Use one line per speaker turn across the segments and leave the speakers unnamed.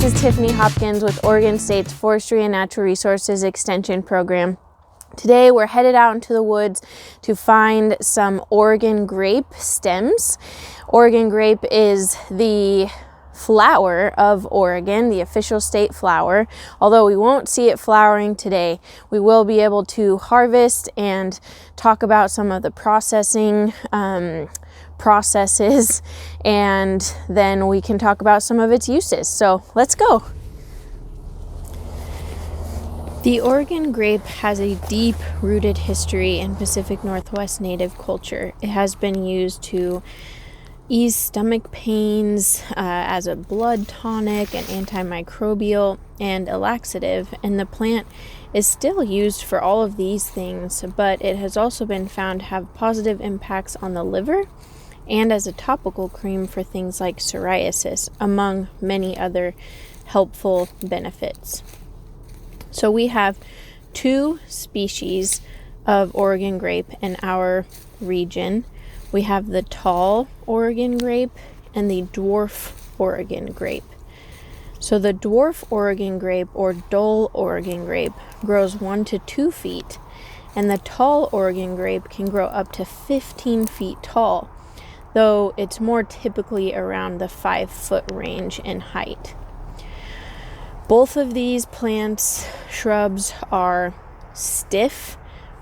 this is Tiffany Hopkins with Oregon State's Forestry and Natural Resources Extension Program. Today we're headed out into the woods to find some Oregon grape stems. Oregon grape is the flower of Oregon, the official state flower. Although we won't see it flowering today, we will be able to harvest and talk about some of the processing processes, and then we can talk about some of its uses. So let's go. The Oregon grape has a deep-rooted history in Pacific Northwest native culture. It has been used to ease stomach pains, as a blood tonic, an antimicrobial, and a laxative. And the plant is still used for all of these things, but it has also been found to have positive impacts on the liver and as a topical cream for things like psoriasis, among many other helpful benefits. So we have two species of Oregon grape in our region. We have the tall Oregon grape and the dwarf Oregon grape. So the dwarf Oregon grape, or dull Oregon grape, grows 1 to 2 feet, and the tall Oregon grape can grow up to 15 feet tall, though it's more typically around the 5-foot range in height. Both of these plants, shrubs, are stiff,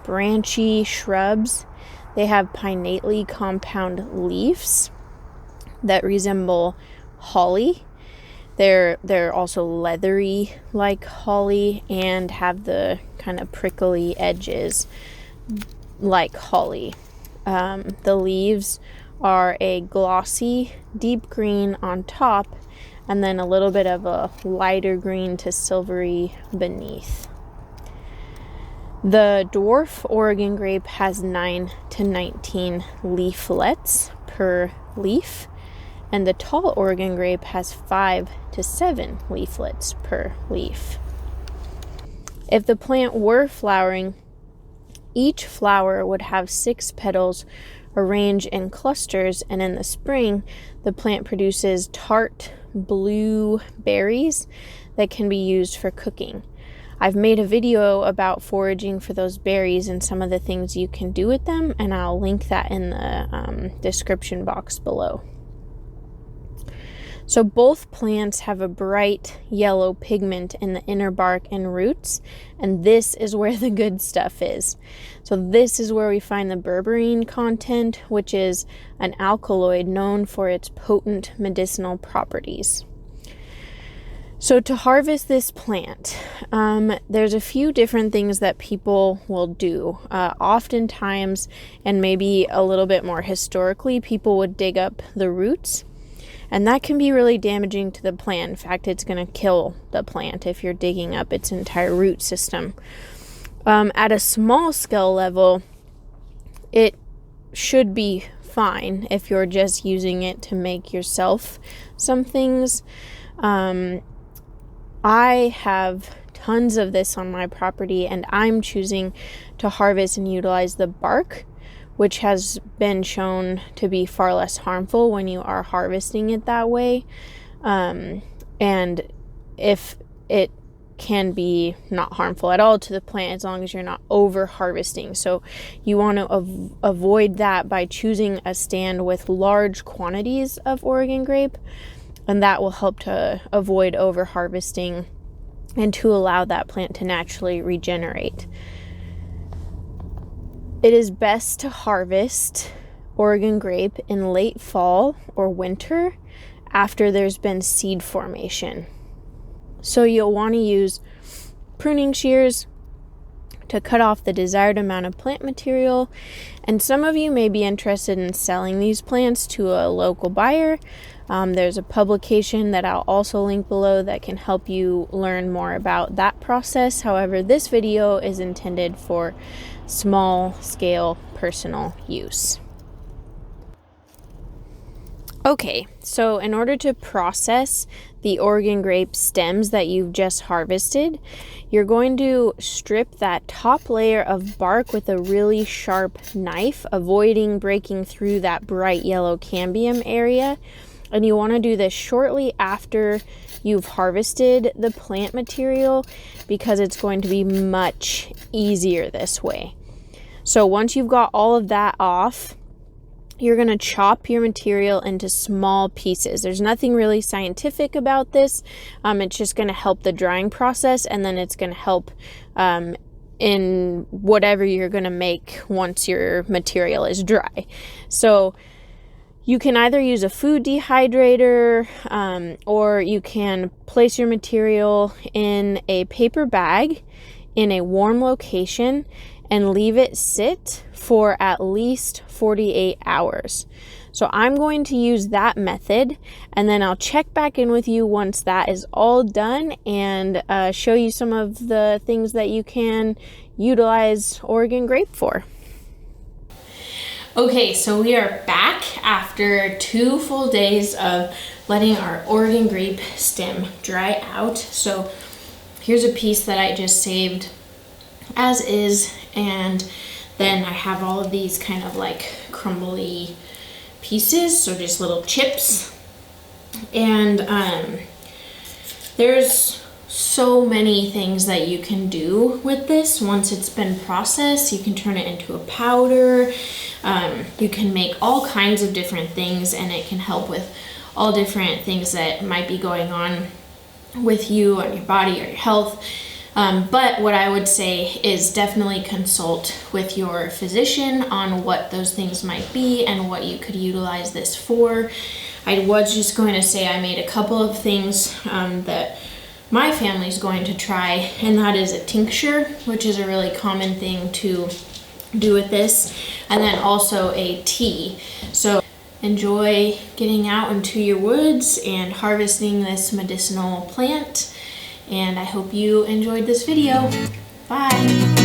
branchy shrubs. They have pinnately compound leaves that resemble holly. They're also leathery like holly and have the kind of prickly edges like holly. The leaves are a glossy deep green on top, and then a little bit of a lighter green to silvery beneath. The dwarf Oregon grape has 9 to 19 leaflets per leaf, and the tall Oregon grape has 5 to 7 leaflets per leaf. If the plant were flowering, each flower would have 6 petals arranged in clusters, and in the spring, the plant produces tart blue berries that can be used for cooking. I've made a video about foraging for those berries and some of the things you can do with them, and I'll link that in the description box below. So both plants have a bright yellow pigment in the inner bark and roots, and this is where the good stuff is. So this is where we find the berberine content, which is an alkaloid known for its potent medicinal properties. So to harvest this plant, there's a few different things that people will do. Oftentimes, and maybe a little bit more historically, people would dig up the roots. And that can be really damaging to the plant. In fact, it's going to kill the plant if you're digging up its entire root system. At a small scale level, it should be fine if you're just using it to make yourself some things. I have tons of this on my property, and I'm choosing to harvest and utilize the bark, which has been shown to be far less harmful when you are harvesting it that way. And if it can be not harmful at all to the plant as long as you're not over harvesting. So you want to avoid that by choosing a stand with large quantities of Oregon grape, and that will help to avoid over harvesting and to allow that plant to naturally regenerate. It is best to harvest Oregon grape in late fall or winter after there's been seed formation. So you'll want to use pruning shears to cut off the desired amount of plant material, and some of you may be interested in selling these plants to a local buyer. There's a publication that I'll also link below that can help you learn more about that process. However, this video is intended for small scale personal use. Okay, so in order to process the Oregon grape stems that you've just harvested, you're going to strip that top layer of bark with a really sharp knife, avoiding breaking through that bright yellow cambium area. And you want to do this shortly after you've harvested the plant material, because it's going to be much easier this way. So once you've got all of that off, you're going to chop your material into small pieces. There's nothing really scientific about this. It's just going to help the drying process, and then it's going to help in whatever you're going to make once your material is dry. So you can either use a food dehydrator, or you can place your material in a paper bag in a warm location and leave it sit for at least 48 hours. So I'm going to use that method, and then I'll check back in with you once that is all done and show you some of the things that you can utilize Oregon grape for. Okay, so we are back after 2 full days of letting our Oregon grape stem dry out. So here's a piece that I just saved as is, and then I have all of these kind of like crumbly pieces, so just little chips. And there's so many things that you can do with this once it's been processed. You can turn it into a powder. You can make all kinds of different things, and it can help with all different things that might be going on with you and your body or your health. But what I would say is definitely consult with your physician on what those things might be and what you could utilize this for. I was just going to say I made a couple of things that my family's going to try, and that is a tincture, which is a really common thing to do with this, and then also a tea. So enjoy getting out into your woods and harvesting this medicinal plant, and I hope you enjoyed this video. Bye!